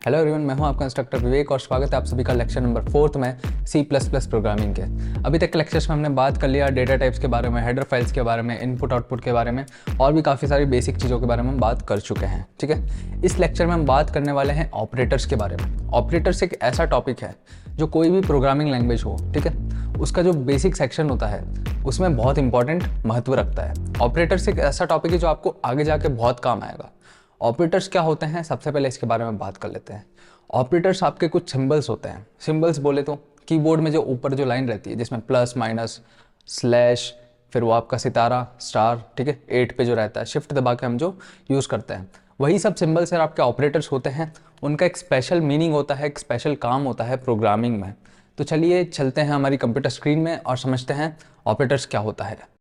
Hello everyone, मैं हूं आपका इंस्ट्रक्टर विवेक और स्वागत है आप सभी का लेक्चर नंबर 4 में C++ प्रोग्रामिंग के। अभी तक के लेक्चर्स में हमने बात कर लिया डेटा टाइप्स के बारे में, हेडर फाइल्स के बारे में, इनपुट आउटपुट के बारे में और भी काफ़ी सारी बेसिक चीज़ों के बारे में हम बात कर चुके हैं। ठीक है, इस लेक्चर में हम बात करने वाले हैं ऑपरेटर्स के बारे में। ऑपरेटर्स एक ऐसा टॉपिक है जो कोई भी प्रोग्रामिंग लैंग्वेज हो, ठीक है, उसका जो बेसिक सेक्शन होता है उसमें बहुत इंपॉर्टेंट महत्व रखता है। ऑपरेटर्स एक ऐसा टॉपिक है जो आपको आगे जाके बहुत काम आएगा। ऑपरेटर्स क्या होते हैं, सबसे पहले इसके बारे में बात कर लेते हैं। ऑपरेटर्स आपके कुछ सिंबल्स होते हैं। सिंबल्स बोले तो कीबोर्ड में जो ऊपर जो लाइन रहती है जिसमें प्लस माइनस स्लैश, फिर वो आपका सितारा स्टार, ठीक है, 8 पे जो रहता है शिफ्ट दबा के हम जो यूज़ करते हैं वही सब सिंबल्स और आपके ऑपरेटर्स होते हैं। उनका एक स्पेशल मीनिंग होता है, एक स्पेशल काम होता है प्रोग्रामिंग में। तो चलिए चलते हैं हमारी कंप्यूटर स्क्रीन में और समझते हैं ऑपरेटर्स क्या होता है।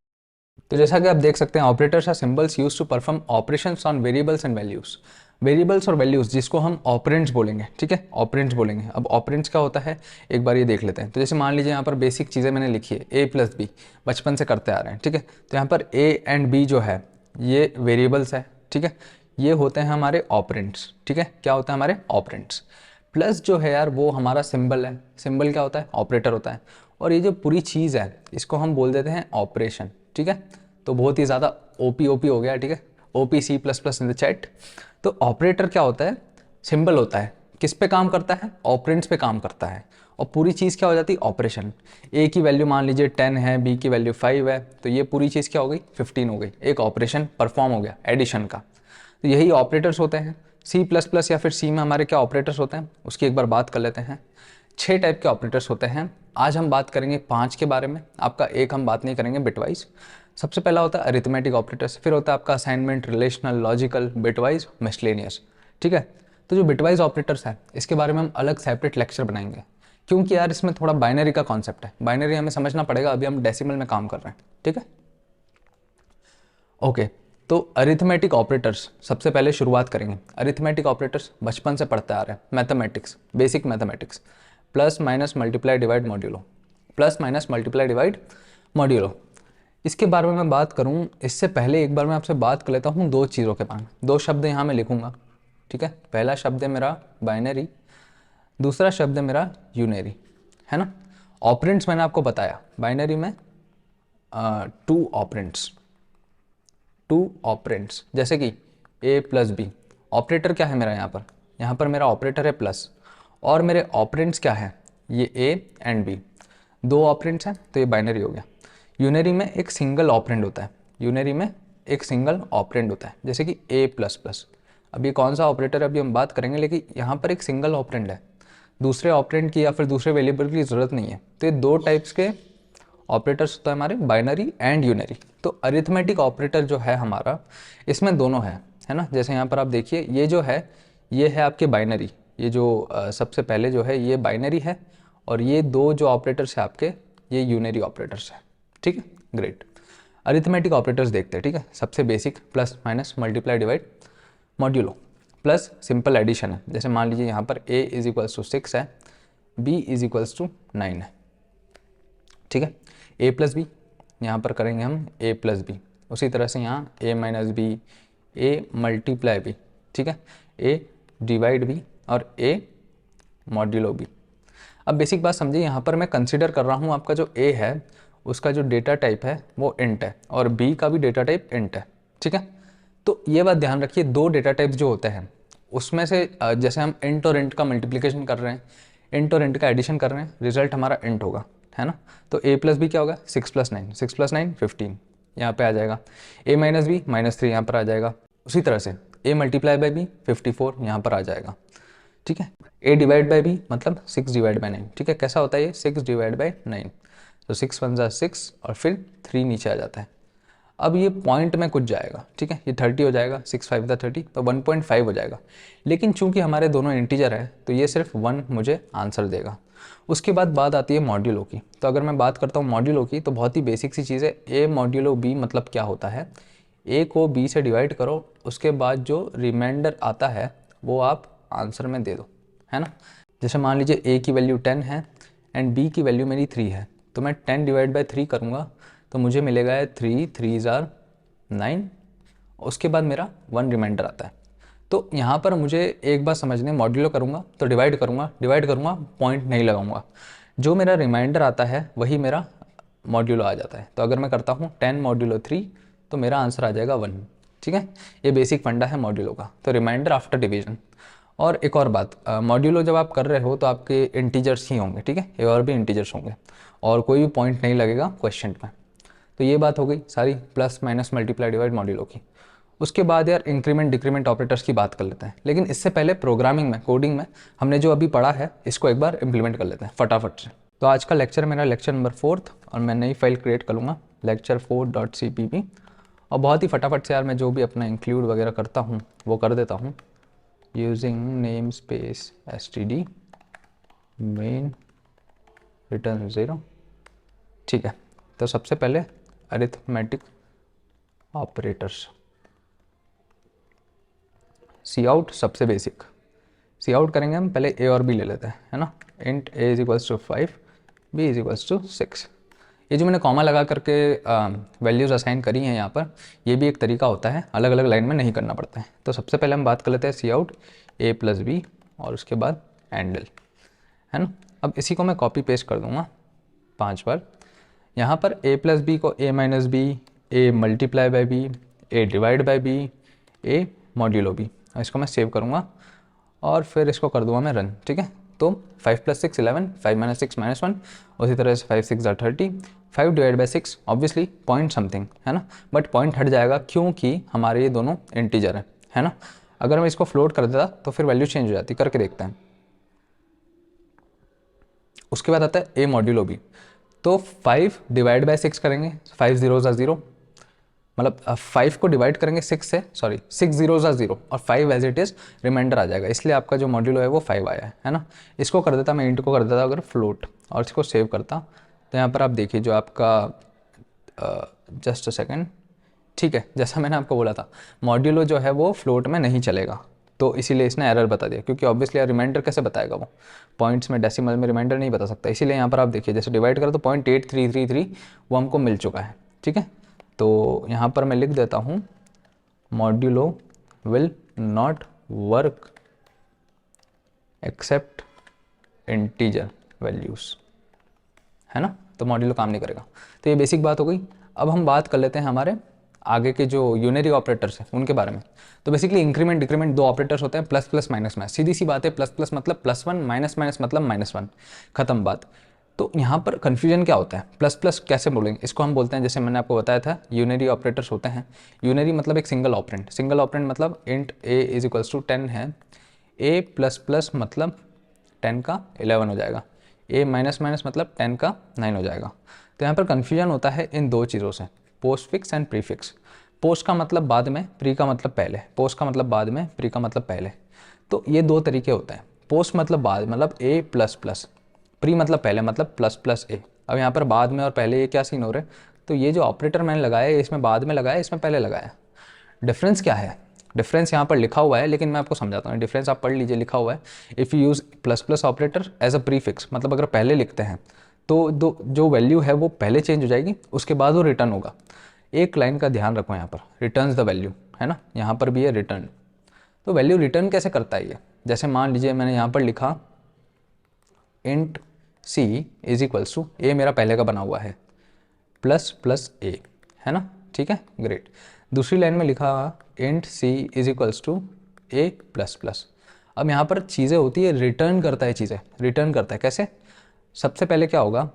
तो जैसा कि आप देख सकते हैं, operators are symbols used to perform operations on variables and values. Variables और वैल्यूज जिसको हम ऑपरेंड्स बोलेंगे, ठीक है, ऑपरेंड्स बोलेंगे। अब ऑपरेंड्स क्या होता है एक बार ये देख लेते हैं। तो जैसे मान लीजिए यहाँ पर बेसिक चीज़ें मैंने लिखी है a+b, बचपन से करते आ रहे हैं, ठीक है। तो यहाँ पर a एंड b जो है ये वेरिएबल्स है, ठीक है, ये होते हैं हमारे ऑपरेंड्स, ठीक है। क्या होता है हमारे ऑपरेंड्स। प्लस जो है यार वो हमारा सिंबल है। सिंबल क्या होता है, ऑपरेटर होता है। और ये जो पूरी चीज़ है इसको हम बोल देते हैं ऑपरेशन, ठीक है। तो बहुत ही ज़्यादा ओपी हो गया, ठीक है, OP C++ in the chat. तो ऑपरेटर क्या होता है, सिंबल होता है, किस पे काम करता है, ऑपरेंड्स पे काम करता है। और पूरी चीज़ क्या हो जाती है, ऑपरेशन। ए की वैल्यू मान लीजिए 10 है, बी की वैल्यू 5 है, तो ये पूरी चीज़ क्या हो गई, 15 हो गई। एक ऑपरेशन परफॉर्म हो गया एडिशन का। तो यही ऑपरेटर्स होते हैं। C++ या फिर सी में हमारे क्या ऑपरेटर्स होते हैं उसकी एक बार बात कर लेते हैं। 6 टाइप के ऑपरेटर्स होते हैं। आज हम बात करेंगे 5 के बारे में, आपका एक हम बात नहीं करेंगे बिटवाइज। सबसे पहला होता है अरिथमेटिक ऑपरेटर्स, फिर होता है आपका assignment, relational, logical, bitwise, miscellaneous, ठीक है। तो जो बिटवाइज ऑपरेटर्स है इसके बारे में हम अलग सेपरेट लेक्चर बनाएंगे, क्योंकि यार इसमें थोड़ा बाइनरी का कॉन्सेप्ट है। बाइनरी हमें समझना पड़ेगा, अभी हम डेसिमल में काम कर रहे हैं, ठीक है। ओके, तो अरिथमेटिक ऑपरेटर्स सबसे पहले शुरुआत करेंगे। अरिथमेटिक ऑपरेटर्स बचपन से पढ़ते आ रहे हैं, mathematics, basic mathematics, plus minus multiply divide modulo, plus minus multiply divide modulo. इसके बारे में मैं बात करूं इससे पहले एक बार मैं आपसे बात कर लेता हूं दो चीज़ों के बारे में। दो शब्द यहाँ मैं लिखूंगा, ठीक है। पहला शब्द है मेरा बाइनरी, दूसरा शब्द है मेरा यूनरी, है ना। ऑपरेंड्स मैंने आपको बताया, बाइनरी में 2 ऑपरेंड्स, 2 ऑपरेंड्स, जैसे कि a+b। ऑपरेटर क्या है मेरा यहाँ पर मेरा ऑपरेटर है प्लस, और मेरे ऑपरेंड्स क्या है, ये a एंड b, 2 ऑपरेंड्स हैं, तो ये बाइनरी हो गया। यूनरी में एक सिंगल ऑपरेंड होता है, यूनरी में एक सिंगल ऑपरेंड होता है, जैसे कि a++। अब ये कौन सा ऑपरेटर है अभी हम बात करेंगे, लेकिन यहाँ पर एक सिंगल ऑपरेंड है, दूसरे ऑपरेंड की या फिर दूसरे वेरिएबल की ज़रूरत नहीं है। तो ये 2 टाइप्स के ऑपरेटर्स होता है हमारे, बाइनरी एंड यूनरी। तो अरिथमेटिक ऑपरेटर जो है हमारा इसमें दोनों है ना। जैसे यहाँ पर आप देखिए ये जो है ये है आपके बाइनरी, ये जो सबसे पहले जो है ये बाइनरी है, और ये 2 जो ऑपरेटर्स है आपके ये यूनरी ऑपरेटर्स है, ठीक है। ग्रेट, अरिथमेटिक ऑपरेटर्स देखते हैं, ठीक है। सबसे basic plus minus multiply divide modulo. Plus simple addition है, जैसे मान लीजिए यहाँ पर a=6 है, b=9 है, ठीक है। a+b यहाँ पर करेंगे हम a+b, उसी तरह से यहाँ a-b, a मल्टीप्लाई b, ठीक है, a डिवाइड b और a मॉड्यूलो b। अब बेसिक बात समझिए, यहाँ पर मैं कंसिडर कर रहा हूँ आपका जो a है उसका जो डेटा टाइप है वो इंट है, और b का भी डेटा टाइप इंट है, ठीक है। तो ये बात ध्यान रखिए, 2 डेटा टाइप्स जो होते हैं उसमें से जैसे हम इंट और इंट का मल्टीप्लिकेशन कर रहे हैं, इंट और इंट का एडिशन कर रहे हैं, रिजल्ट हमारा इंट होगा, है ना। तो a+b क्या होगा, 6+9, 6+9 15 यहाँ पे आ जाएगा। a-b -3 यहाँ पर आ जाएगा। उसी तरह से a मल्टीप्लाई बाई b 54 यहाँ पर आ जाएगा, ठीक है। a डिवाइड बाई b मतलब 6 डिवाइड बाई 9, ठीक है। कैसा होता है ये, 6 डिवाइड बाई 9, तो 6 1 जा 6 और फिर 3 नीचे आ जाता है। अब ये पॉइंट में कुछ जाएगा, ठीक है, ये 30 हो जाएगा, 6 5 जा 30, तो 1.5 हो जाएगा। लेकिन चूंकि हमारे दोनों इंटीजर है तो ये सिर्फ 1 मुझे आंसर देगा। उसके बाद बात आती है मॉड्यूलो की। तो अगर मैं बात करता हूँ मॉड्यूलो की, तो बहुत ही बेसिक सी चीज़ है। a मॉड्यूलो b मतलब क्या होता है, a को b से डिवाइड करो, उसके बाद जो रिमाइंडर आता है वो आप आंसर में दे दो, है ना। जैसे मान लीजिए a की वैल्यू 10 है एंड b की वैल्यू मेरी 3 है, तो मैं 10 डिवाइड बाई 3 करूँगा तो मुझे मिलेगा 3 3 9, उसके बाद मेरा 1 रिमाइंडर आता है। तो यहाँ पर मुझे एक बात समझनी है, मॉड्यूलो करूँगा तो डिवाइड करूँगा पॉइंट नहीं लगाऊंगा, जो मेरा रिमाइंडर आता है वही मेरा मॉड्यूलो आ जाता है। तो अगर मैं करता हूँ 10 मॉड्यूलो 3 तो मेरा आंसर आ जाएगा 1। ठीक है, ये बेसिक फंडा है मॉड्यूलो का। तो रिमाइंडर आफ्टर डिवीजन। और एक और बात, मॉड्यूलो जब आप कर रहे हो तो आपके इंटीजर्स ही होंगे, ठीक है, ये और भी इंटीजर्स होंगे और कोई भी पॉइंट नहीं लगेगा क्वेश्चन में। तो ये बात हो गई सारी plus minus multiply divide modulo की। उसके बाद यार इंक्रीमेंट डिक्रीमेंट ऑपरेटर्स की बात कर लेते हैं, लेकिन इससे पहले प्रोग्रामिंग में, कोडिंग में हमने जो अभी पढ़ा है इसको एक बार इम्प्लीमेंट कर लेते हैं फटाफट से। तो आज का लेक्चर मेरा लेक्चर नंबर 4 और मैं नई फाइल क्रिएट कर लूँगा lecture4.cpp और बहुत ही फटाफट से यार मैं जो भी अपना इंक्लूड वगैरह करता हूँ वो कर देता हूँ using name space std main return 0। ठीक है, तो सबसे पहले अरिथमेटिक ऑपरेटर्स, सी आउट सबसे बेसिक। सी आउट करेंगे हम, पहले ए और बी ले लेते हैं, है ना। Int a is equals to 5, b is equals to 6। ये जो मैंने कॉमा लगा करके वैल्यूज़ असाइन करी हैं यहाँ पर, ये भी एक तरीका होता है, अलग अलग लाइन में नहीं करना पड़ता है। तो सबसे पहले हम बात कर लेते हैं सी आउट ए प्लस बी और उसके बाद एंडल, है ना। अब इसी को मैं कॉपी पेस्ट कर दूँगा 5 बार। यहाँ पर ए प्लस बी को A minus B, A multiply by B, A divide by B, A modulo B, इसको मैं सेव करूँगा और फिर इसको कर दूँगा मैं रन। ठीक है, तो 5 + 6 11, 5 - 6 -1, उसी तरह से 5 × 6 = 30, 5 divide by 6 obviously point something, है ना, बट पॉइंट हट जाएगा क्योंकि हमारे ये दोनों इंटीजर हैं, है ना। अगर मैं इसको फ्लोट कर देता तो फिर वैल्यू चेंज हो जाती, करके देखते हैं। उसके बाद आता है ए मॉड्यूलो बी। तो 5 डिवाइड बाई 6 करेंगे, 5 0 = 0, मतलब 5 को डिवाइड करेंगे 6 से, सॉरी 6 0 = 0 और 5 एज इट इज़ रिमाइंडर आ जाएगा, इसलिए आपका जो मॉड्यूलो है वो 5 आया है ना। इसको कर देता मैं, इंट को कर देता अगर फ्लोट और इसको सेव करता, तो यहाँ पर आप देखिए जो आपका जस्ट अ सेकेंड, ठीक है, जैसा मैंने आपको बोला था मॉड्यूलो जो है वो फ्लोट में नहीं चलेगा, तो इसीलिए इसने एरर बता दिया, क्योंकि ऑब्वियसली रिमाइंडर कैसे बताएगा वो, पॉइंट्स में डेसिमल में रिमाइंडर नहीं बता सकता। इसीलिए यहाँ पर आप देखिए जैसे डिवाइड करो तो 0.8333 वो हमको मिल चुका है। ठीक है, तो यहाँ पर मैं लिख देता हूँ modulo will not work except integer values, है ना, तो मॉड्यूलो काम नहीं करेगा। तो ये बेसिक बात हो गई। अब हम बात कर लेते हैं हमारे आगे के जो यूनरी ऑपरेटर्स हैं उनके बारे में। तो बेसिकली इंक्रीमेंट डिक्रीमेंट 2 ऑपरेटर्स होते हैं, प्लस प्लस माइनस माइनस, सीधी सी बात है, प्लस प्लस मतलब +1, माइनस माइनस मतलब -1, खत्म बात। तो यहाँ पर कन्फ्यूजन क्या होता है, प्लस प्लस कैसे बोलेंगे, इसको हम बोलते हैं, जैसे मैंने आपको बताया था यूनरी ऑपरेटर्स होते हैं। यूनरी मतलब एक सिंगल ऑपरेंड, सिंगल ऑपरेंड मतलब int a is equals to 10 है, ए प्लस प्लस मतलब 10 का 11 हो जाएगा, ए माइनस माइनस मतलब 10 का 9 हो जाएगा। तो यहाँ पर कन्फ्यूजन होता है इन 2 चीज़ों से, post fix and pre fix. Post का मतलब बाद में, प्री का मतलब पहले, पोस्ट का मतलब बाद में, प्री का मतलब पहले। तो ये 2 तरीके होते हैं, पोस्ट मतलब बाद, मतलब ए प्लस प्लस, प्री मतलब पहले, मतलब प्लस प्लस ए। अब यहाँ पर बाद में और पहले ये क्या सीन हो रहे हैं, तो ये जो ऑपरेटर मैंने लगाया है इसमें बाद में लगाया, इसमें पहले लगाया। डिफरेंस क्या है, डिफरेंस यहाँ पर लिखा हुआ है, लेकिन मैं आपको समझाता हूँ। डिफरेंस आप पढ़ लीजिए, लिखा हुआ है, if you use plus plus operator as a prefix, मतलब अगर पहले लिखते हैं तो जो वैल्यू है वो पहले चेंज हो जाएगी, उसके बाद वो रिटर्न होगा। एक लाइन का ध्यान रखो यहाँ पर, रिटर्न्स द वैल्यू, है ना, यहाँ पर भी है रिटर्न। तो वैल्यू रिटर्न कैसे करता है ये, जैसे मान लीजिए मैंने यहाँ पर लिखा int C is equals to, A मेरा पहले का बना हुआ है, प्लस प्लस ए, है ना, ठीक है, ग्रेट। दूसरी लाइन में लिखा int C is equals to A plus plus. अब यहाँ पर चीज़ें होती है, रिटर्न करता है चीज़ें, रिटर्न करता है कैसे, सबसे पहले क्या होगा,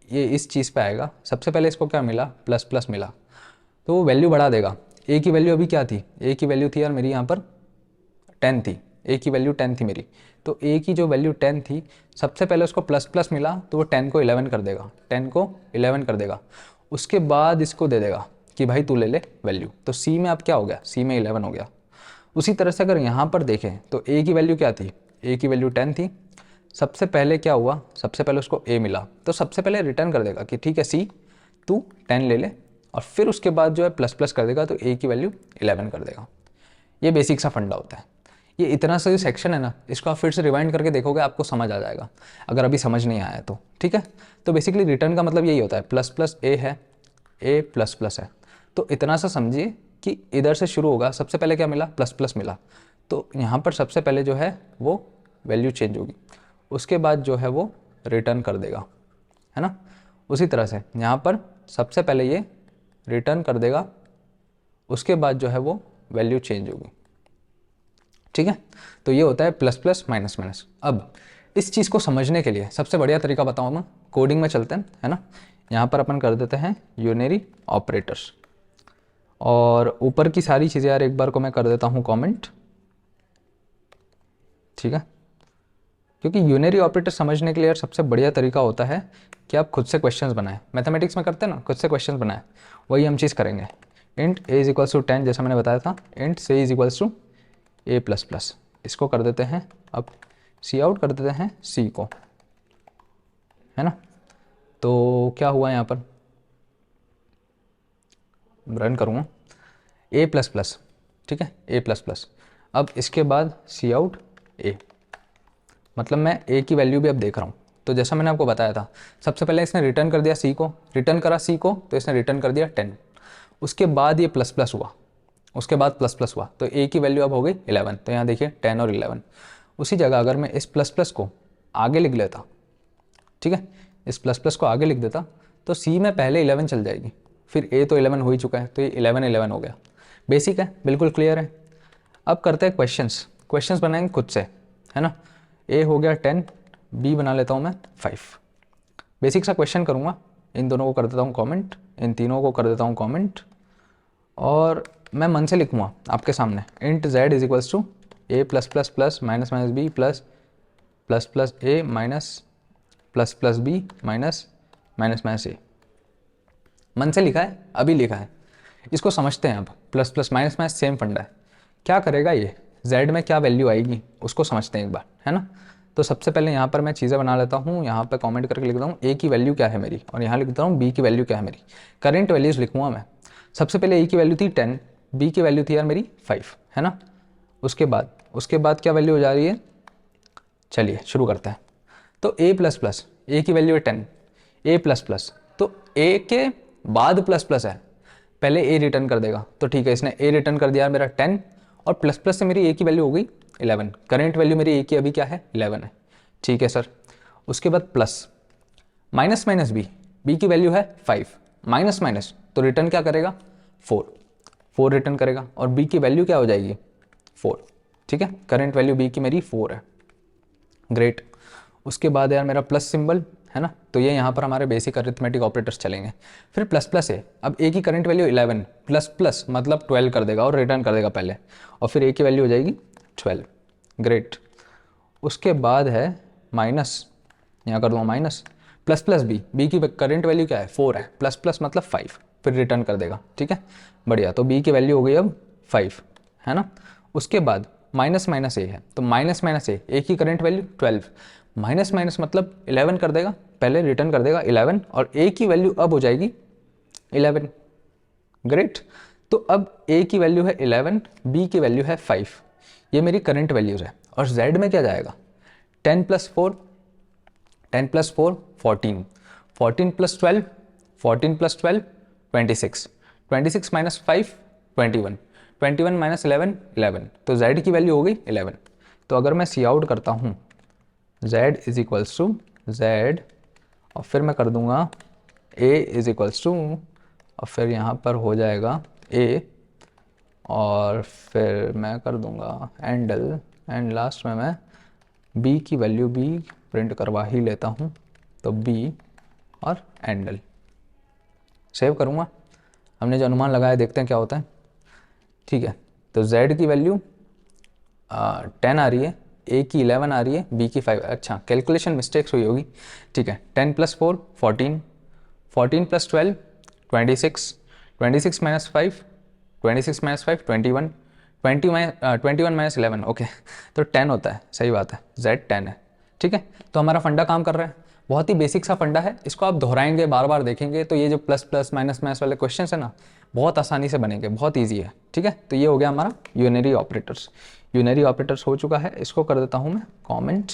ये इस चीज़ पे आएगा, सबसे पहले इसको क्या मिला, प्लस प्लस मिला, तो वो वैल्यू बढ़ा देगा। ए की वैल्यू अभी क्या थी, ए की वैल्यू थी यार मेरी यहाँ पर 10 थी, ए की वैल्यू 10 थी मेरी, तो ए की जो वैल्यू 10 थी, सबसे पहले उसको प्लस प्लस मिला तो वो 10 को 11 कर देगा, 10 को 11 कर देगा, उसके बाद इसको दे देगा कि भाई तू ले ले वैल्यू, तो सी में अब क्या हो गया, सी में 11 हो गया। उसी तरह से अगर यहाँ पर देखें तो ए की वैल्यू क्या थी, ए की वैल्यू 10 थी, सबसे पहले क्या हुआ, सबसे पहले उसको ए मिला, तो सबसे पहले रिटर्न कर देगा कि ठीक है सी तू 10 ले ले, और फिर उसके बाद जो है प्लस प्लस कर देगा, तो ए की वैल्यू 11 कर देगा। ये बेसिक सा फंडा होता है। ये इतना सा जो सेक्शन है ना, इसको आप फिर से रिवाइंड करके देखोगे, आपको समझ आ जाएगा, अगर अभी समझ नहीं आया तो, ठीक है। तो बेसिकली रिटर्न का मतलब यही होता है, प्लस प्लस ए है, ए प्लस प्लस है, तो इतना सा समझिए कि इधर से शुरू होगा, सबसे पहले क्या मिला, प्लस प्लस मिला, तो यहाँ पर सबसे पहले जो है वो वैल्यू चेंज होगी, उसके बाद जो है वो रिटर्न कर देगा, है ना। उसी तरह से यहाँ पर सबसे पहले ये रिटर्न कर देगा, उसके बाद जो है वो वैल्यू चेंज होगी, ठीक है। तो ये होता है प्लस प्लस माइनस माइनस। अब इस चीज़ को समझने के लिए सबसे बढ़िया तरीका बताऊँ मैं, कोडिंग में चलते हैं, है ना। यहाँ पर अपन कर देते हैं यूनरी ऑपरेटर्स, और ऊपर की सारी चीज़ें यार एक बार को मैं कर देता हूँ कमेंट, ठीक है। क्योंकि यूनरी ऑपरेटर समझने के लिए यार सबसे बढ़िया तरीका होता है कि आप खुद से क्वेश्चंस बनाएं। मैथमेटिक्स में करते हैं ना, खुद से क्वेश्चंस बनाएं, वही हम चीज़ करेंगे। Int a is equals to 10, जैसा मैंने बताया था, int C is equals to A plus plus, इसको कर देते हैं, अब सी आउट कर देते हैं सी को, है ना। तो क्या हुआ यहाँ पर, रन करूँगा, ए प्लस प्लस, ठीक है, ए प्लस प्लस। अब इसके बाद सी आउट ए, मतलब मैं ए की वैल्यू भी अब देख रहा हूँ। तो जैसा मैंने आपको बताया था, सबसे पहले इसने रिटर्न कर दिया सी को, रिटर्न करा सी को, तो इसने रिटर्न कर दिया 10, उसके बाद ये प्लस प्लस हुआ, उसके बाद प्लस प्लस हुआ, तो ए की वैल्यू अब हो गई 11। तो यहाँ देखिए 10 और 11, उसी जगह अगर मैं इस प्लस प्लस को आगे लिख लेता, ठीक है, इस प्लस प्लस को आगे लिख देता, तो सी में पहले 11 चल जाएगी, फिर ए तो 11 हो ही चुका है, तो ये 11 11 हो गया। बेसिक है, बिल्कुल क्लियर है। अब करते हैं क्वेश्चंस बनाएंगे खुद से, है ना। ए हो गया 10, बी बना लेता हूँ मैं 5। बेसिक सा क्वेश्चन करूँगा, इन दोनों को कर देता हूँ कमेंट, इन तीनों को कर देता हूँ कमेंट, और मैं मन से लिखूँगा आपके सामने, int Z is equals to A plus plus plus minus minus B plus plus plus A minus plus plus B minus minus minus A. मन से लिखा है, अभी लिखा है, इसको समझते हैं। अब plus plus minus minus same फंडा है, क्या करेगा ये, z में क्या वैल्यू आएगी उसको समझते हैं एक बार, है ना। तो सबसे पहले यहाँ पर मैं चीज़ें बना लेता हूँ, यहाँ पे कमेंट करके लिखता हूँ a की वैल्यू क्या है मेरी, और यहाँ लिखता हूँ b की वैल्यू क्या है मेरी। करंट वैल्यूज़ लिखूँगा मैं। सबसे पहले a की वैल्यू थी 10, b की वैल्यू थी यार मेरी 5, है ना। उसके बाद क्या वैल्यू हो जा रही है, चलिए शुरू करते हैं। तो a प्लस प्लस, ए की वैल्यू है 10, a प्लस प्लस, तो a के बाद प्लस प्लस है, पहले a रिटर्न कर देगा, तो ठीक है, इसने a रिटर्न कर दिया मेरा 10, और प्लस प्लस से मेरी a की वैल्यू हो गई 11। करेंट वैल्यू मेरी a की अभी क्या है, 11 है, ठीक है सर। उसके बाद प्लस माइनस माइनस b की वैल्यू है 5, माइनस माइनस तो रिटर्न क्या करेगा, 4 रिटर्न करेगा, और b की वैल्यू क्या हो जाएगी, 4, ठीक है। करेंट वैल्यू b की मेरी 4 है, ग्रेट। उसके बाद यार मेरा प्लस सिंबल है ना, तो ये यहाँ पर हमारे बेसिक अरिथमेटिक ऑपरेटर्स चलेंगे। फिर प्लस प्लस है, अब ए की करंट वैल्यू 11, प्लस प्लस मतलब 12 कर देगा और रिटर्न कर देगा पहले, और फिर ए की वैल्यू हो जाएगी 12, ग्रेट। उसके बाद है माइनस, यहाँ कर दूँगा माइनस, प्लस प्लस बी की करंट वैल्यू क्या है, 4 है, प्लस प्लस मतलब 5, फिर रिटर्न कर देगा, ठीक है, बढ़िया। तो बी की वैल्यू हो गई अब 5, है ना। उसके बाद माइनस माइनस ए है, तो माइनस माइनस ए की करंट वैल्यू 12, माइनस माइनस मतलब 11 कर देगा, पहले रिटर्न कर देगा 11, और ए की वैल्यू अब हो जाएगी 11, ग्रेट। तो अब ए की वैल्यू है 11, बी की वैल्यू है 5, ये मेरी करंट वैल्यूज़ है। और जेड में क्या जाएगा, 10 प्लस 4 14, 14 प्लस 12 26, 26 माइनस 5 21, 21 माइनस 11 11, तो z की वैल्यू हो गई 11। तो अगर मैं सी आउट करता हूँ z is equals to z, और फिर मैं कर दूंगा a इज इक्वल्स टू, और फिर यहाँ पर हो जाएगा a, और फिर मैं कर दूंगा एंडल, एंड लास्ट में मैं b की वैल्यू b प्रिंट करवा ही लेता हूँ, तो b और एंडल सेव करूँगा। हमने जो अनुमान लगाया देखते हैं क्या होता है, ठीक है। तो z की वैल्यू 10 आ रही है, a की 11 आ रही है, b की 5, अच्छा कैलकुलेशन मिस्टेक्स हुई होगी, ठीक है। 10 plus 4 14, 14 plus 12 26, 26 minus 5 26 minus 5 21, 21 minus 11, okay, तो 10 होता है, सही बात है, z 10 है, ठीक है। तो हमारा फंडा काम कर रहा है, बहुत ही बेसिक सा फंडा है, इसको आप दोहराएंगे, बार बार देखेंगे, तो ये जो प्लस प्लस माइनस माइनस वाले क्वेश्चन है ना, बहुत आसानी से बनेंगे, बहुत ईजी है, ठीक है। तो ये हो गया हमारा यूनरी ऑपरेटर्स हो चुका है, इसको कर देता हूँ मैं कमेंट,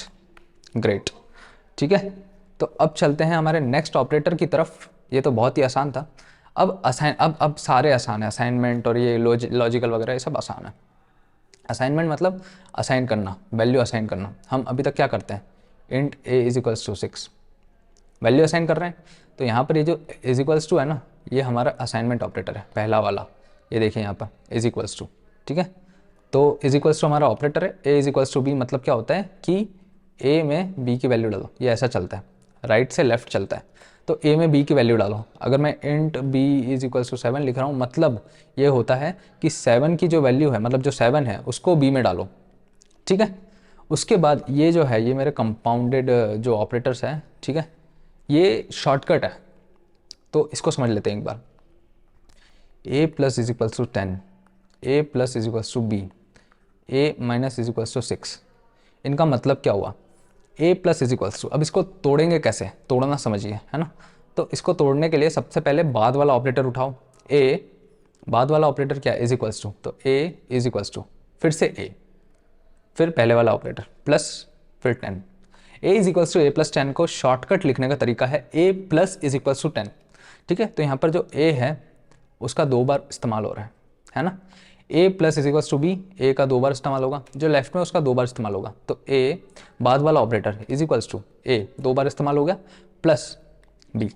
ग्रेट, ठीक है। तो अब चलते हैं हमारे नेक्स्ट ऑपरेटर की तरफ, ये तो बहुत ही आसान था। अब सारे आसान है, असाइनमेंट और ये लॉजिकल वगैरह ये सब आसान है। असाइनमेंट मतलब असाइन करना, वैल्यू असाइन करना। हम अभी तक क्या करते हैं, int a is equals to 6 value assign कर रहे हैं। तो यहाँ पर ये जो इज इक्वल्स टू है ना, ये हमारा असाइनमेंट ऑपरेटर है, पहला वाला। ये देखिए यहाँ पर इज इक्वल्स टू, ठीक है। तो इज इक्वल्स टू हमारा ऑपरेटर है। ए इज इक्वल्स टू बी मतलब क्या होता है कि ए में बी की वैल्यू डालो, ये ऐसा चलता है, राइट से लेफ्ट चलता है। तो ए में बी की वैल्यू डालो। अगर मैं int b is equals to 7 लिख रहा हूँ, मतलब ये होता है कि 7 की जो वैल्यू है, मतलब जो 7 है उसको बी में डालो, ठीक है। उसके बाद ये जो है, ये मेरे कंपाउंडेड जो ऑपरेटर्स हैं, ठीक है, ये शॉर्टकट है। तो इसको समझ लेते हैं एक बार। A plus is equals to 10, A plus is equals to B, A minus is equals to 6। इनका मतलब क्या हुआ, A plus is equals to. अब इसको तोड़ेंगे कैसे, तोड़ना समझिए, है ना। तो इसको तोड़ने के लिए सबसे पहले बाद वाला ऑपरेटर उठाओ। ए बाद वाला ऑपरेटर क्या है, इज इक्वल्स टू। तो ए इज इक्वल्स टू फिर से ए, फिर पहले वाला ऑपरेटर प्लस, फिर 10। A is equals to A plus 10 को शॉर्टकट लिखने का तरीका है A plus is equals to 10, ठीक है। तो यहाँ पर जो ए है उसका 2 बार इस्तेमाल हो रहा है ना। A plus is equals to B, A का 2 बार इस्तेमाल होगा, जो लेफ्ट में उसका 2 बार इस्तेमाल होगा। तो ए बाद वाला operator is equals to A 2 बार इस्तेमाल हो गया, प्लस बी,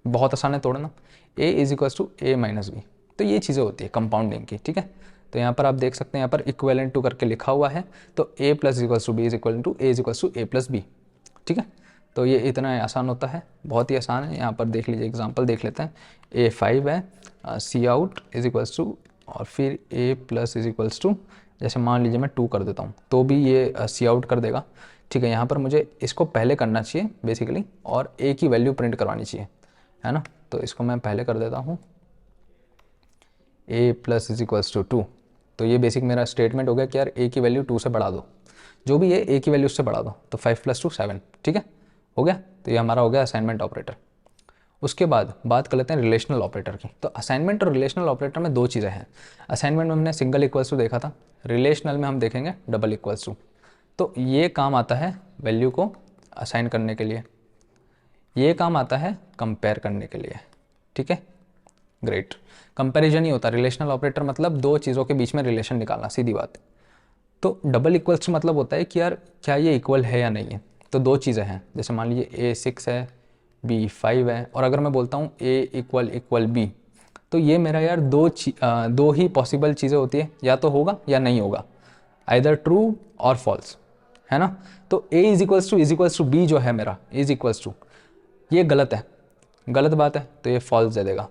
बहुत आसान है तोड़ना, A is equals to A minus B. तो ये चीज़ें होती है कंपाउंडिंग की, ठीक है। तो यहाँ पर आप देख सकते हैं, यहाँ पर इक्वेलेंट टू करके लिखा हुआ है। तो A plus equals to B is equal to A is equals to A plus B, ठीक है। तो ये इतना आसान होता है, बहुत ही आसान है। यहाँ पर देख लीजिए, एग्जांपल देख लेते हैं। ए 5 है, सी आउट इज इक्वल्स टू, और फिर ए प्लस इज इक्वल्स टू, जैसे मान लीजिए मैं 2 कर देता हूँ तो भी ये सी आउट कर देगा, ठीक है। यहाँ पर मुझे इसको पहले करना चाहिए बेसिकली, और ए की वैल्यू प्रिंट करवानी चाहिए, है ना। तो इसको मैं पहले कर देता हूँ, ए प्लस इज इक्वल्स टू 2। तो ये बेसिक मेरा स्टेटमेंट हो गया कि यार ए की वैल्यू 2 से बढ़ा दो, जो भी है ए की वैल्यू उससे बढ़ा दो। तो 5 + 2 7, ठीक है, हो गया। तो ये हमारा हो गया असाइनमेंट ऑपरेटर। उसके बाद बात कर लेते हैं रिलेशनल ऑपरेटर की। तो असाइनमेंट और रिलेशनल ऑपरेटर में 2 चीज़ें हैं। असाइनमेंट में हमने सिंगल इक्वल्स टू देखा था, रिलेशनल में हम देखेंगे डबल इक्वल्स टू। तो ये काम आता है वैल्यू को असाइन करने के लिए, ये काम आता है कंपेयर करने के लिए, ठीक है। ग्रेट, कंपैरिजन ही होता है रिलेशनल ऑपरेटर, मतलब 2 चीज़ों के बीच में रिलेशन निकालना, सीधी बात। तो डबल इक्वल्स टू मतलब होता है कि यार क्या ये इक्वल है या नहीं है। तो 2 चीज़ें हैं, जैसे मान लीजिए ए 6 है, बी 5 है, और अगर मैं बोलता हूँ ए इक्वल इक्वल बी, तो ये मेरा यार 2 ही पॉसिबल चीज़ें होती है, या तो होगा या नहीं होगा, आइदर ट्रू और फॉल्स, है ना। तो ए इज इक्वल्स टू बी जो है मेरा इज इक्वल्स टू, ये गलत है, गलत बात है, तो ये फॉल्स दे देगा।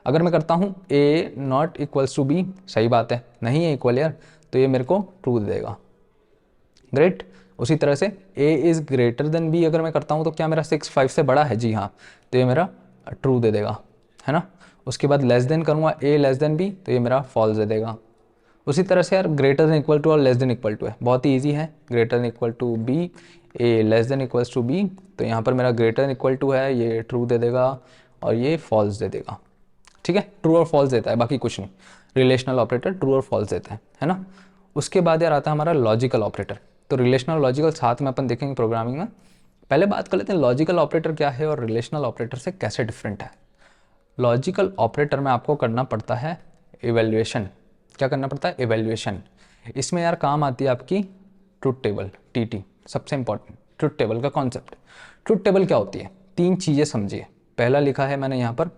अगर मैं करता हूँ ए नॉट इक्वल्स टू बी, सही बात है, नहीं है इक्वल यार, तो ये मेरे को ट्रू दे देगा। ग्रेट। उसी तरह से a is greater than b अगर मैं करता हूँ, तो क्या मेरा 6 5 से बड़ा है, जी हाँ, तो ये मेरा ट्रू दे देगा, है ना। उसके बाद लेस देन करूँगा ए लेस देन बी, तो ये मेरा फॉल्स दे देगा। उसी तरह से यार ग्रेटर देन इक्वल टू और लेस देन इक्वल टू है, बहुत ही ईजी है। Greater than equal to B, a less than equals to b, तो यहाँ पर मेरा ग्रेटर देन इक्वल टू है, ये ट्रू दे देगा और ये फॉल्स दे देगा, ठीक है। ट्रू और फॉल्स देता है, बाकी कुछ नहीं। रिलेशनल ऑपरेटर ट्रू और फॉल्स देता है ना। उसके बाद यार आता है हमारा लॉजिकल ऑपरेटर। तो रिलेशनल लॉजिकल साथ में अपन देखेंगे प्रोग्रामिंग में। पहले बात कर लेते हैं लॉजिकल ऑपरेटर क्या है और रिलेशनल ऑपरेटर से कैसे डिफरेंट है। लॉजिकल ऑपरेटर में आपको करना पड़ता है इवैल्यूएशन। क्या करना पड़ता है, इवैल्यूएशन। इसमें यार काम आती है आपकी ट्रुथ टेबल, टीटी, सबसे इंपॉर्टेंट ट्रुथ टेबल का कॉन्सेप्ट। ट्रुथ टेबल क्या होती है, 3 चीज़ें समझिए। पहला लिखा है मैंने यहाँ पर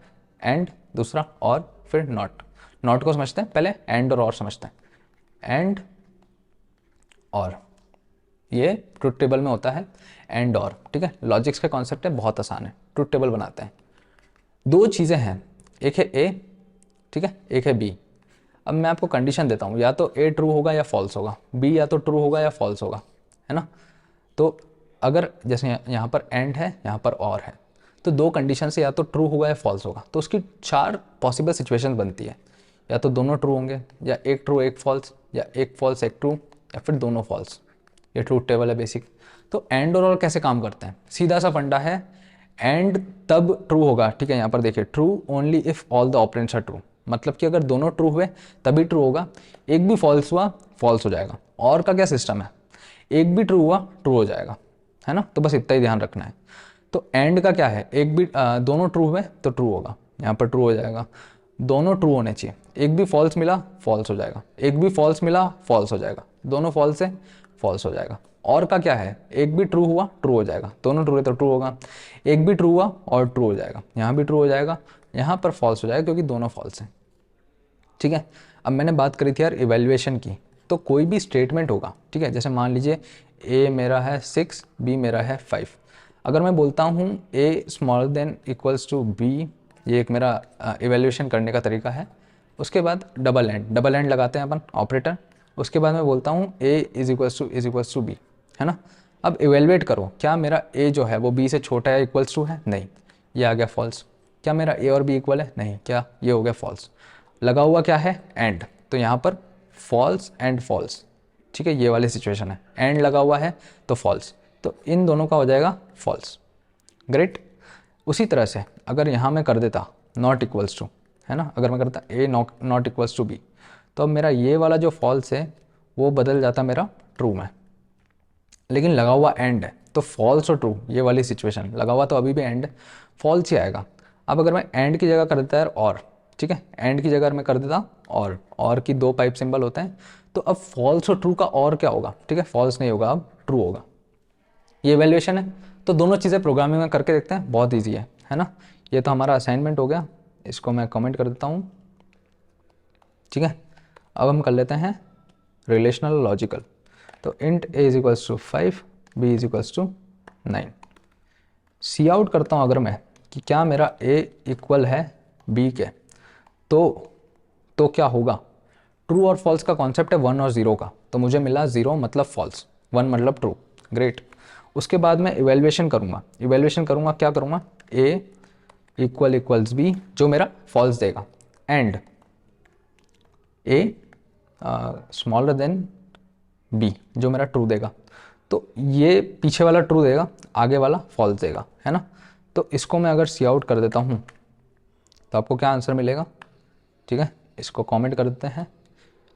एंड, दूसरा और, फिर नॉट। नॉट को समझते हैं पहले, एंड और समझते हैं। एंड और, ये ट्रुथ टेबल में होता है एंड और, ठीक है। लॉजिक्स का कॉन्सेप्ट है, बहुत आसान है। ट्रुथ टेबल बनाते हैं, 2 चीज़ें हैं, एक है ए, ठीक है, एक है बी। अब मैं आपको कंडीशन देता हूँ, या तो ए ट्रू होगा या फॉल्स होगा, बी या तो ट्रू होगा या फॉल्स होगा, है ना। तो अगर जैसे यहाँ पर एंड है, यहाँ पर और है, तो 2 कंडीशन से या तो ट्रू होगा या फॉल्स होगा। तो उसकी 4 पॉसिबल सिचुएशन बनती है, या तो दोनों ट्रू होंगे, या एक ट्रू एक फॉल्स, या एक फॉल्स एक ट्रू, या फिर दोनों फॉल्स। ये ट्रूथ टेबल है बेसिक। तो एंड और कैसे काम करते हैं, सीधा सा फंडा है, एंड तब ट्रू होगा, ठीक है। यहाँ पर देखिए, true only if all the operands are true, मतलब कि अगर दोनों ट्रू हुए तभी ट्रू होगा, एक भी फॉल्स हुआ फॉल्स हो जाएगा। और का क्या सिस्टम है, एक भी ट्रू हुआ ट्रू हो जाएगा, है ना। तो बस इतना ही ध्यान रखना है। तो एंड का क्या है, एक भी दोनों ट्रू हुए तो ट्रू होगा, यहाँ पर ट्रू हो जाएगा। दोनों ट्रू होने चाहिए। एक भी फॉल्स मिला फॉल्स हो जाएगा, एक भी फॉल्स मिला फॉल्स हो जाएगा, दोनों फॉल्स है फॉल्स हो जाएगा। और का क्या है, एक भी ट्रू हुआ ट्रू हो जाएगा, दोनों ट्रू है तो ट्रू होगा, एक भी ट्रू हुआ और ट्रू हो जाएगा, यहाँ भी ट्रू हो जाएगा, यहाँ पर फॉल्स हो जाएगा क्योंकि दोनों फॉल्स हैं। ठीक है, अब मैंने बात करी थी यार इवैल्यूएशन की, तो कोई भी स्टेटमेंट होगा, ठीक है, जैसे मान लीजिए ए मेरा है 6, बी मेरा है 5। अगर मैं बोलता हूँ A smaller than equals to B, ये एक मेरा इवैल्यूएशन करने का तरीका है। उसके बाद डबल एंड लगाते हैं अपन ऑपरेटर। उसके बाद मैं बोलता हूँ ए इज इक्वल्स टू बी, है ना। अब इवेलुएट करो, क्या मेरा ए जो है वो बी से छोटा है इक्वल्स टू है, नहीं, ये आ गया फॉल्स। क्या मेरा ए और बी इक्वल है, नहीं, क्या ये हो गया फॉल्स। लगा हुआ क्या है, एंड, तो यहाँ पर फॉल्स एंड फॉल्स, ठीक है, ये वाली सिचुएशन है, एंड लगा हुआ है तो फॉल्स, तो इन दोनों का हो जाएगा फॉल्स। ग्रेट। उसी तरह से अगर यहाँ मैं कर देता नॉट इक्वल्स टू, है ना, अगर मैं करता ए नॉट इक्वल्स टू बी, तो अब मेरा ये वाला जो फॉल्स है वो बदल जाता मेरा ट्रू में, लेकिन लगा हुआ एंड है तो फॉल्स और ट्रू, ये वाली सिचुएशन, लगा हुआ तो अभी भी एंड, फॉल्स ही आएगा। अब अगर मैं एंड की जगह कर देता है और, ठीक है, एंड की जगह मैं कर देता और की 2 पाइप सिंबल होते हैं, तो अब फॉल्स और ट्रू का और क्या होगा, ठीक है, फॉल्स नहीं होगा, अब ट्रू होगा। ये वैल्यूएशन है, तो दोनों चीज़ें प्रोग्रामिंग में करके देखते हैं, बहुत ईजी है ना। ये तो हमारा असाइनमेंट हो गया, इसको मैं कमेंट कर देता हूँ, ठीक है। अब हम कर लेते हैं रिलेशनल लॉजिकल, तो int a is equals to 5, b is equals to 9। Cout करता हूँ अगर मैं कि क्या मेरा ए इक्वल है बी के, तो क्या होगा, ट्रू और फॉल्स का कॉन्सेप्ट है 1 और 0 का, तो मुझे मिला 0 मतलब फॉल्स, 1 मतलब ट्रू। ग्रेट। उसके बाद मैं इवेल्युएशन करूँगा, क्या करूँगा, ए इक्वल्स बी जो मेरा फॉल्स देगा, and a smaller than b जो मेरा ट्रू देगा। तो ये पीछे वाला ट्रू देगा, आगे वाला फॉल्स देगा, है ना। तो इसको मैं अगर सी आउट कर देता हूँ तो आपको क्या आंसर मिलेगा, ठीक है, इसको कमेंट कर देते हैं,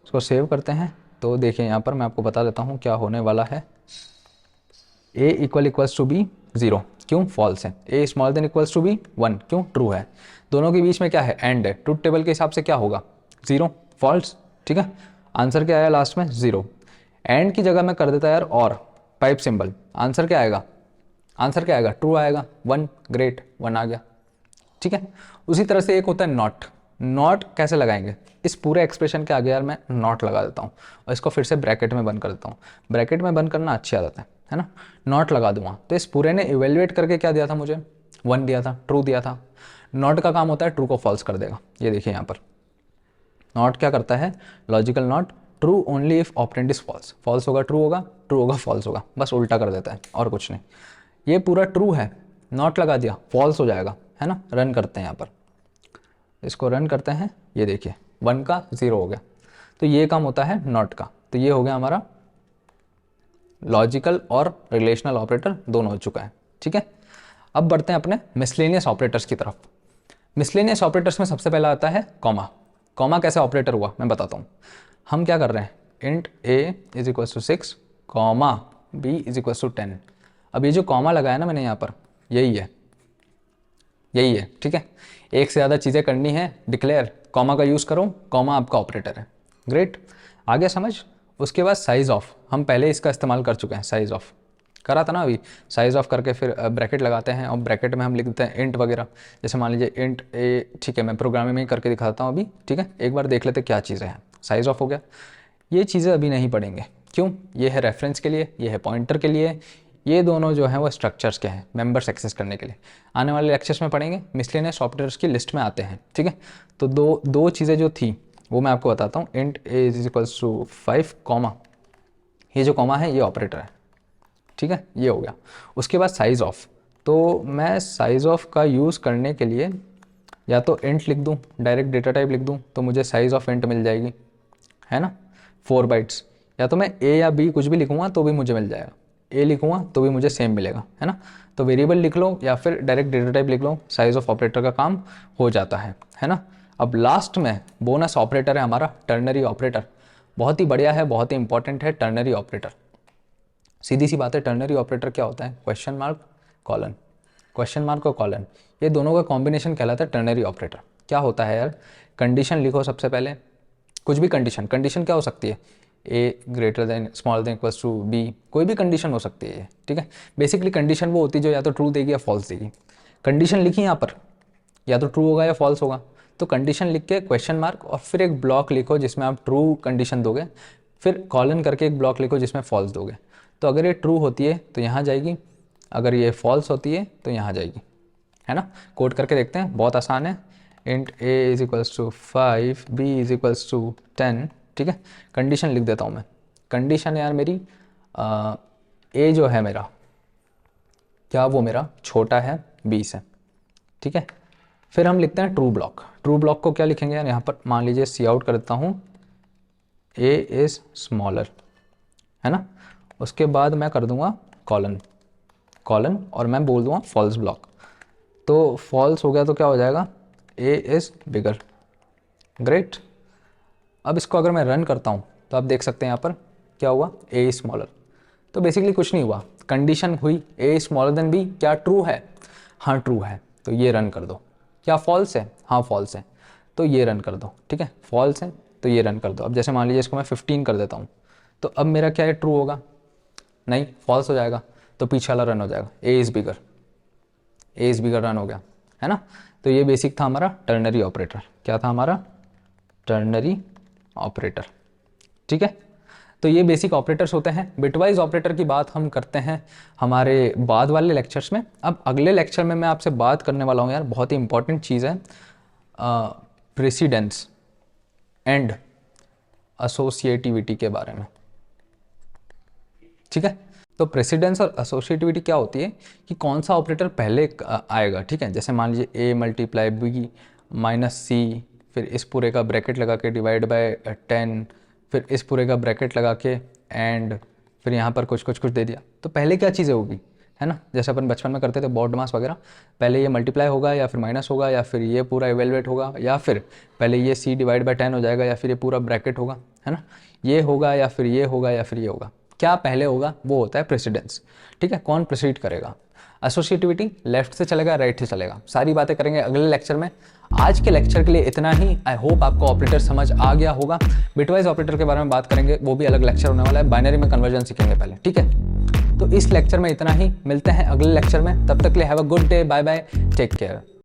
इसको सेव करते हैं। तो देखिए यहाँ पर मैं आपको बता देता हूँ क्या होने वाला है। ए इक्वल्स टू बी 0, क्यों, फॉल्स है। A smaller than equals to B 1, क्यों, ट्रू है। दोनों के बीच में क्या है, एंड है, ट्रूथ टेबल के हिसाब से क्या होगा, 0, फॉल्स, ठीक है। आंसर क्या आया लास्ट में, 0। एंड की जगह मैं कर देता यार और पाइप सिंबल, आंसर क्या आएगा, ट्रू आएगा, 1। ग्रेट, 1 आ गया, ठीक है। उसी तरह से एक होता है नॉट कैसे लगाएंगे, इस पूरे एक्सप्रेशन के आगे यार मैं नॉट लगा देता हूँ और इसको फिर से ब्रैकेट में बंद कर देता हूँ। ब्रैकेट में बंद करना अच्छी आदत है ना। नॉट लगा दूंगा तो इस पूरे ने इवेल्युएट करके क्या दिया था मुझे, 1 दिया था, ट्रू दिया था। नॉट का काम होता है ट्रू को फॉल्स कर देगा, ये देखिए यहाँ पर नॉट क्या करता है, logical not, true only if operand is false, false होगा ट्रू होगा, ट्रू होगा फॉल्स होगा, बस उल्टा कर देता है और कुछ नहीं। ये पूरा ट्रू है, नॉट लगा दिया फॉल्स हो जाएगा, है ना। रन करते हैं यहाँ पर, इसको रन करते हैं, ये देखिए 1 का 0 हो गया। तो ये काम होता है नॉट का। तो ये हो गया हमारा लॉजिकल और रिलेशनल ऑपरेटर दोनों हो चुका है, ठीक है। अब बढ़ते हैं अपने मिसलेनियस ऑपरेटर्स की तरफ। मिसलेनियस ऑपरेटर्स में सबसे पहला आता है कॉमा। कॉमा कैसे ऑपरेटर हुआ मैं बताता हूँ। हम क्या कर रहे हैं, int a is equals to 6 comma b is equals to 10। अब ये जो कॉमा लगाया ना मैंने यहाँ पर, यही है, ठीक है। एक से ज़्यादा चीज़ें करनी है, डिक्लेयर, कॉमा का यूज़ करो, कॉमा आपका ऑपरेटर है। ग्रेट, आगे समझ। उसके बाद साइज़ ऑफ, हम पहले इसका इस्तेमाल कर चुके हैं, साइज़ ऑफ करा था ना अभी। साइज़ ऑफ करके फिर ब्रैकेट लगाते हैं और ब्रैकेट में हम लिख देते हैं इंट वगैरह। जैसे मान लीजिए इंट ए, ठीक है, मैं प्रोग्रामिंग में करके दिखाता हूँ अभी, ठीक है। एक बार देख लेते क्या चीज़ें हैं। साइज़ ऑफ हो गया, ये चीज़ें अभी नहीं पढ़ेंगे, क्यों, ये है रेफरेंस के लिए, ये है पॉइंटर के लिए, ये दोनों जो हैं वो स्ट्रक्चर्स के हैं, मेंबर्स एक्सेस करने के लिए। आने वाले लेक्चर्स में पढ़ेंगे, मिसलेनियस ऑपरेटर्स की लिस्ट में आते हैं, ठीक है। तो दो चीज़ें जो थी वो मैं आपको बताता हूँ। Int a is equals to 5 comma, ये जो कॉमा है ये ऑपरेटर है, ठीक है, ये हो गया। उसके बाद साइज़ ऑफ, तो मैं साइज़ ऑफ का यूज़ करने के लिए या तो इंट लिख दूँ, डायरेक्ट डेटा टाइप लिख दूँ तो मुझे साइज़ ऑफ इंट मिल जाएगी, है ना, 4 बाइट्स। या तो मैं ए या बी कुछ भी लिखूँगा तो भी मुझे मिल जाएगा, ए लिखूँगा तो भी मुझे सेम मिलेगा, है ना। तो वेरिएबल लिख लो या फिर डायरेक्ट डेटा टाइप लिख लो, साइज़ ऑफ ऑपरेटर का काम हो जाता है ना। अब लास्ट में बोनस ऑपरेटर है हमारा टर्नरी ऑपरेटर। बहुत ही बढ़िया है, बहुत ही इंपॉर्टेंट है टर्नरी ऑपरेटर। सीधी सी बात है, टर्नरी ऑपरेटर क्या होता है, question mark colon, question mark और कॉलन, ये दोनों का कॉम्बिनेशन कहलाता है टर्नरी ऑपरेटर। क्या होता है यार, कंडीशन लिखो सबसे पहले, कुछ भी कंडीशन क्या हो सकती है, A greater than smaller than equals to B, कोई भी कंडीशन हो सकती है, ठीक है। बेसिकली कंडीशन वो होती है जो या तो ट्रू देगी या फॉल्स देगी। कंडीशन लिखी यहाँ पर, या तो ट्रू होगा या फॉल्स होगा, तो कंडीशन लिख के क्वेश्चन मार्क और फिर एक ब्लॉक लिखो जिसमें आप ट्रू कंडीशन दोगे, फिर कॉलन करके एक ब्लॉक लिखो जिसमें फॉल्स दोगे। तो अगर ये ट्रू होती है तो यहाँ जाएगी, अगर ये फॉल्स होती है तो यहाँ जाएगी, है ना। कोड करके देखते हैं, बहुत आसान है। Int a is equals to 5, b is equals to 10, ठीक है। कंडीशन लिख देता हूँ मैं, कंडीशन यार मेरी ए जो है मेरा, क्या वो मेरा छोटा है 20 है, ठीक है। फिर हम लिखते हैं ट्रू ब्लॉक। ट्रू ब्लॉक को क्या लिखेंगे यार, यहाँ पर मान लीजिए सी आउट कर देता हूँ, ए इज़ स्मॉलर, है ना। उसके बाद मैं कर दूंगा कॉलन और मैं बोल दूंगा फॉल्स ब्लॉक। तो फॉल्स हो गया तो क्या हो जाएगा, ए इज़ बिगर, ग्रेट। अब इसको अगर मैं रन करता हूँ तो आप देख सकते हैं यहाँ पर क्या हुआ, ए इज़ स्मॉलर। तो बेसिकली कुछ नहीं हुआ, कंडीशन हुई ए स्मॉलर देन बी, क्या ट्रू है, हाँ ट्रू है, तो ये रन कर दो। क्या फॉल्स है, हाँ फॉल्स है, तो ये रन कर दो, ठीक है। फॉल्स है तो ये रन कर दो। अब जैसे मान लीजिए इसको मैं 15 कर देता हूँ, तो अब मेरा क्या है, ट्रू होगा, नहीं फॉल्स हो जाएगा, तो पीछे वाला रन हो जाएगा, ए इज़ बिगर रन हो गया, है ना। तो ये बेसिक था हमारा टर्नरी ऑपरेटर। क्या था हमारा, टर्नरी ऑपरेटर, ठीक है। तो ये बेसिक ऑपरेटर्स होते हैं। बिटवाइज ऑपरेटर की बात हम करते हैं हमारे बाद वाले लेक्चर्स में। अब अगले लेक्चर में मैं आपसे बात करने वाला हूँ यार, बहुत ही इंपॉर्टेंट चीज़ है, प्रेसिडेंस एंड एसोसिएटिविटी के बारे में, ठीक है। तो प्रेसिडेंस और एसोसिएटिविटी क्या होती है कि कौन सा ऑपरेटर पहले आएगा, ठीक है। जैसे मान लीजिए ए मल्टीप्लाई बी माइनस सी, फिर इस पूरे का ब्रैकेट लगा के डिवाइड बाय 10, फिर इस पूरे का ब्रैकेट लगा के एंड फिर यहाँ पर कुछ दे दिया। तो पहले क्या चीज़ें होगी, है ना, जैसे अपन बचपन में करते थे बोर्ड मास वगैरह, पहले ये मल्टीप्लाई होगा या फिर माइनस होगा या फिर ये पूरा इवेलुएट होगा, या फिर पहले ये सी डिवाइड बाय 10 हो जाएगा या फिर ये पूरा ब्रैकेट होगा, है ना। ये होगा या फिर ये होगा या फिर ये होगा, क्या पहले होगा वो होता है प्रेसिडेंस, ठीक है। कौन प्रोसीड करेगा। एसोसिएटिविटी लेफ्ट से चलेगा राइट से चलेगा, सारी बातें करेंगे अगले लेक्चर में। आज के लेक्चर के लिए इतना ही। आई होप आपको ऑपरेटर समझ आ गया होगा। बिटवाइज ऑपरेटर के बारे में बात करेंगे, वो भी अलग लेक्चर होने वाला है। बाइनरी में कन्वर्जन सीखेंगे पहले, ठीक है। तो इस लेक्चर में इतना ही, मिलते हैं अगले लेक्चर में। तब तक के लिए have a good day, bye bye, take care.